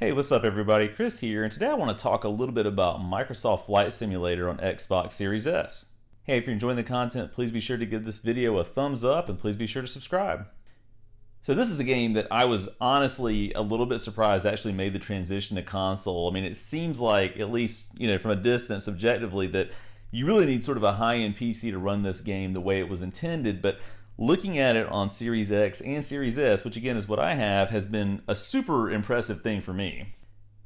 Hey, what's up everybody? Chris here, and today I want to talk a little bit about Microsoft Flight Simulator on Xbox Series S. Hey, if you're enjoying the content, please be sure to give this video a thumbs up and please be sure to subscribe. So this is a game that I was honestly a little bit surprised actually made the transition to console. I mean, it seems like, at least, from a distance, objectively, that you really need sort of a high-end PC to run this game the way it was intended, but looking at it on Series X and Series S, which again is what I have, has been a super impressive thing for me.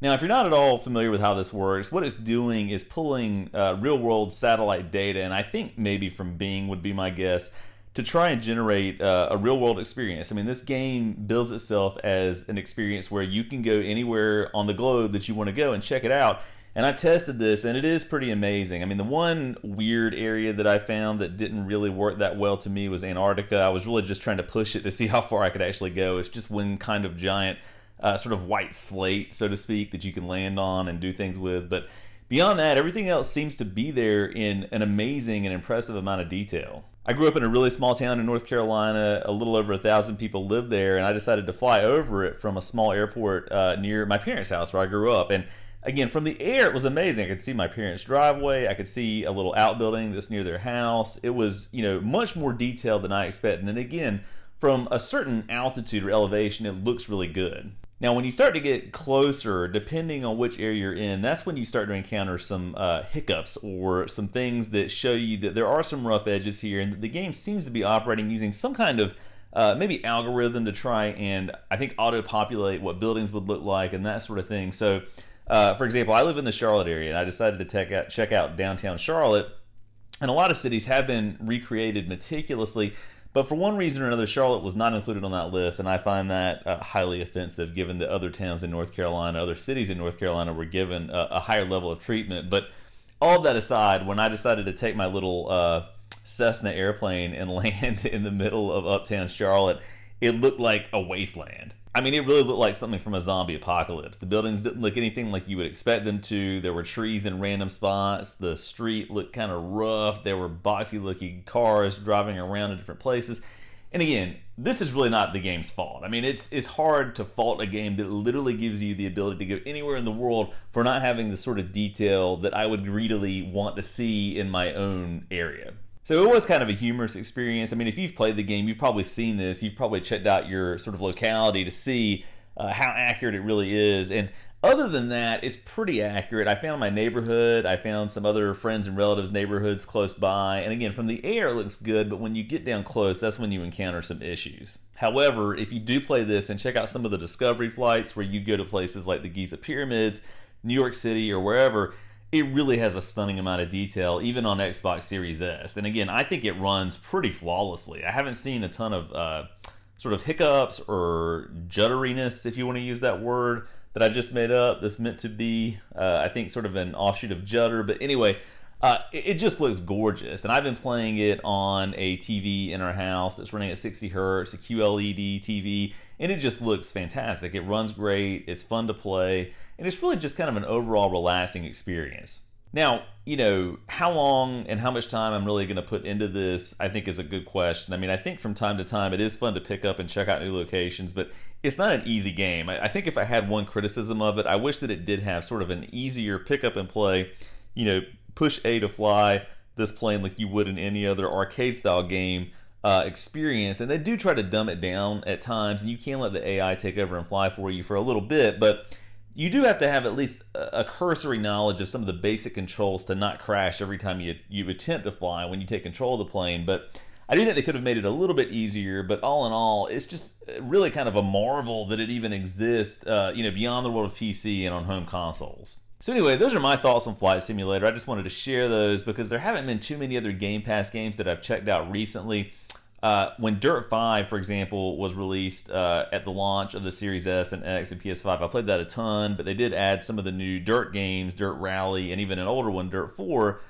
Now, if you're not at all familiar with how this works, what it's doing is pulling real-world satellite data, and I think maybe from Bing would be my guess, to try and generate a real-world experience. I mean, this game bills itself as an experience where you can go anywhere on the globe that you want to go and check it out. And I tested this, and it is pretty amazing. I mean, the one weird area that I found that didn't really work that well to me was Antarctica. I was really just trying to push it to see how far I could actually go. It's just one kind of giant sort of white slate, so to speak, that you can land on and do things with. But beyond that, everything else seems to be there in an amazing and impressive amount of detail. I grew up in a really small town in North Carolina. A little over 1,000 people lived there, and I decided to fly over it from a small airport near my parents' house where I grew up. And again, from the air, it was amazing. I could see my parents' driveway. I could see a little outbuilding that's near their house. It was, much more detailed than I expected. And again, from a certain altitude or elevation, it looks really good. Now, when you start to get closer, depending on which area you're in, that's when you start to encounter some hiccups or some things that show you that there are some rough edges here and that the game seems to be operating using some kind of maybe algorithm to try and, I think, auto-populate what buildings would look like and that sort of thing. So, for example, I live in the Charlotte area, and I decided to check out downtown Charlotte, and a lot of cities have been recreated meticulously, but for one reason or another, Charlotte was not included on that list, and I find that highly offensive given that other towns in North Carolina, other cities in North Carolina were given a higher level of treatment. But all of that aside, when I decided to take my little Cessna airplane and land in the middle of uptown Charlotte, it looked like a wasteland. I mean, it really looked like something from a zombie apocalypse. The buildings didn't look anything like you would expect them to. There were trees in random spots. The street looked kind of rough. There were boxy-looking cars driving around in different places. And again, this is really not the game's fault. I mean, it's hard to fault a game that literally gives you the ability to go anywhere in the world for not having the sort of detail that I would greedily want to see in my own area. So it was kind of a humorous experience. I mean, if you've played the game, you've probably seen this. You've probably checked out your sort of locality to see how accurate it really is. And other than that, it's pretty accurate. I found my neighborhood. I found some other friends and relatives' neighborhoods close by. And again, from the air, it looks good. But when you get down close, that's when you encounter some issues. However, if you do play this and check out some of the discovery flights where you go to places like the Giza Pyramids, New York City, or wherever, it really has a stunning amount of detail, even on Xbox Series S. And again, I think it runs pretty flawlessly. I haven't seen a ton of sort of hiccups or judderiness, if you want to use that word, that I just made up. That's meant to be, I think, sort of an offshoot of judder. But anyway, it just looks gorgeous. And I've been playing it on a TV in our house that's running at 60 hertz, a QLED TV, and it just looks fantastic. It runs great, it's fun to play, and it's really just kind of an overall relaxing experience. Now, how long and how much time I'm really going to put into this, I think, is a good question. I mean, I think from time to time it is fun to pick up and check out new locations, but it's not an easy game. I think if I had one criticism of it, I wish that it did have sort of an easier pick up and play, push A to fly this plane like you would in any other arcade-style game experience. And they do try to dumb it down at times, and you can let the AI take over and fly for you for a little bit, but you do have to have at least a cursory knowledge of some of the basic controls to not crash every time you attempt to fly when you take control of the plane. But I do think they could have made it a little bit easier, but all in all, it's just really kind of a marvel that it even exists, beyond the world of PC and on home consoles. So anyway, those are my thoughts on Flight Simulator. I just wanted to share those because there haven't been too many other Game Pass games that I've checked out recently. When Dirt 5, for example, was released at the launch of the Series S and X and PS5, I played that a ton, but they did add some of the new Dirt games, Dirt Rally, and even an older one, Dirt 4,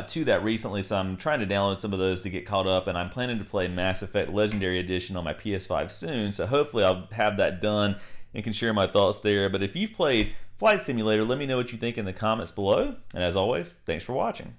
to that recently, so I'm trying to download some of those to get caught up, and I'm planning to play Mass Effect Legendary Edition on my PS5 soon, so hopefully I'll have that done and can share my thoughts there. But if you've played Flight Simulator, let me know what you think in the comments below, and as always, thanks for watching.